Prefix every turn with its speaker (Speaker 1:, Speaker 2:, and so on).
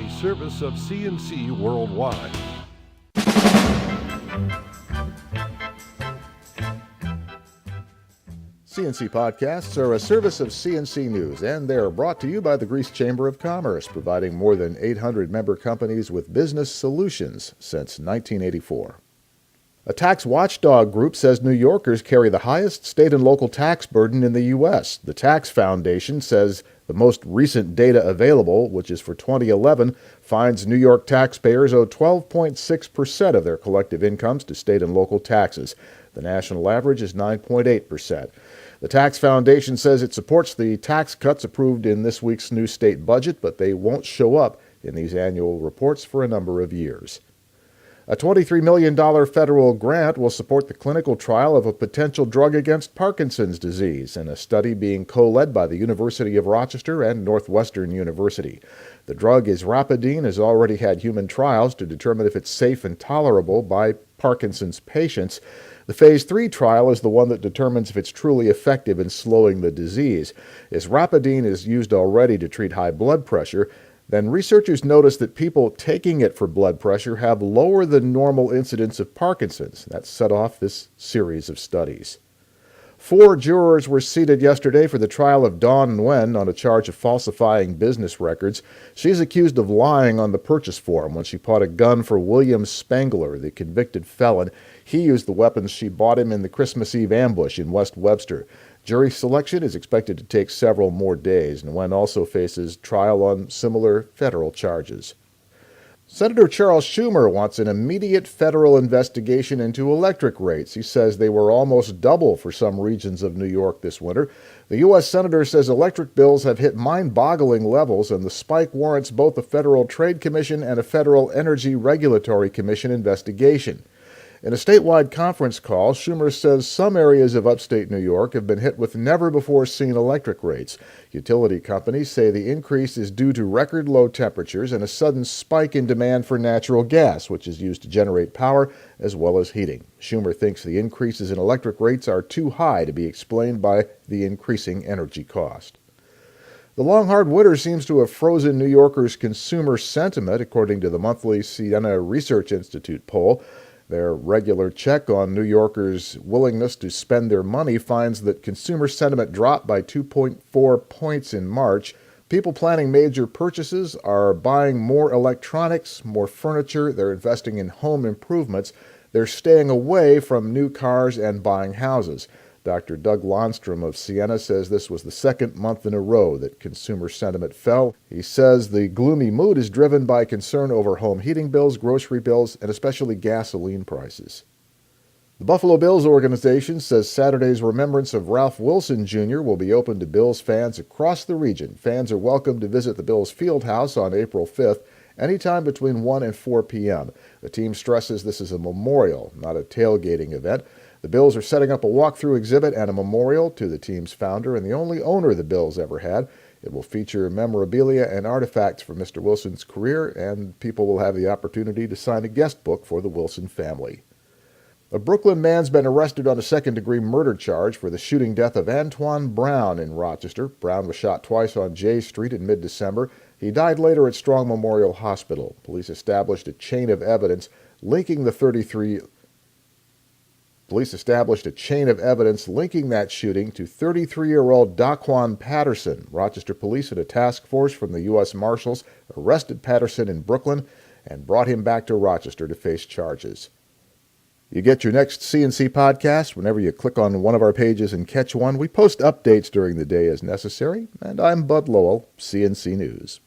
Speaker 1: a service of CNC Worldwide.
Speaker 2: CNC podcasts are a service of CNC News, and they're brought to you by the Greece Chamber of Commerce, providing more than 800 member companies with business solutions since 1984. A tax watchdog group says New Yorkers carry the highest state and local tax burden in the U.S. The Tax Foundation says the most recent data available, which is for 2011, finds New York taxpayers owe 12.6% of their collective incomes to state and local taxes. The national average is 9.8%. The Tax Foundation says it supports the tax cuts approved in this week's new state budget, but they won't show up in these annual reports for a number of years. A $23 million federal grant will support the clinical trial of a potential drug against Parkinson's disease in a study being co-led by the University of Rochester and Northwestern University. The drug isradipine has already had human trials to determine if it's safe and tolerable by Parkinson's patients. The Phase 3 trial is the one that determines if it's truly effective in slowing the disease. Isradipine is used already to treat high blood pressure. Then researchers noticed that people taking it for blood pressure have lower than normal incidence of Parkinson's. That set off this series of studies. 4 jurors were seated yesterday for the trial of Dawn Nguyen on a charge of falsifying business records. She's accused of lying on the purchase form when she bought a gun for William Spangler, the convicted felon. He used the weapons she bought him in the Christmas Eve ambush in West Webster. Jury selection is expected to take several more days. Nguyen also faces trial on similar federal charges. Senator Charles Schumer wants an immediate federal investigation into electric rates. He says they were almost double for some regions of New York this winter. The U.S. Senator says electric bills have hit mind-boggling levels, and the spike warrants both a Federal Trade Commission and a Federal Energy Regulatory Commission investigation. In a statewide conference call, Schumer says some areas of upstate New York have been hit with never-before-seen electric rates. Utility companies say the increase is due to record low temperatures and a sudden spike in demand for natural gas, which is used to generate power as well as heating. Schumer thinks the increases in electric rates are too high to be explained by the increasing energy cost. The long, hard winter seems to have frozen New Yorkers' consumer sentiment, according to the monthly Siena Research Institute poll. Their regular check on New Yorkers' willingness to spend their money finds that consumer sentiment dropped by 2.4 points in March. People planning major purchases are buying more electronics, more furniture. They're investing in home improvements. They're staying away from new cars and buying houses. Dr. Doug Lundstrom of Siena says this was the second month in a row that consumer sentiment fell. He says the gloomy mood is driven by concern over home heating bills, grocery bills, and especially gasoline prices. The Buffalo Bills organization says Saturday's remembrance of Ralph Wilson Jr. will be open to Bills fans across the region. Fans are welcome to visit the Bills field house on April 5th, anytime between 1 and 4 p.m. The team stresses this is a memorial, not a tailgating event. The Bills are setting up a walkthrough exhibit and a memorial to the team's founder and the only owner the Bills ever had. It will feature memorabilia and artifacts from Mr. Wilson's career, and people will have the opportunity to sign a guest book for the Wilson family. A Brooklyn man's been arrested on a second-degree murder charge for the shooting death of Antoine Brown in Rochester. Brown was shot twice on Jay Street in mid-December. He died later at Strong Memorial Hospital. Police established a chain of evidence linking that shooting to 33-year-old Daquan Patterson. Rochester police and a task force from the U.S. Marshals arrested Patterson in Brooklyn and brought him back to Rochester to face charges. You get your next CNC podcast whenever you click on one of our pages and catch one. We post updates during the day as necessary, and I'm Bud Lowell, CNC News.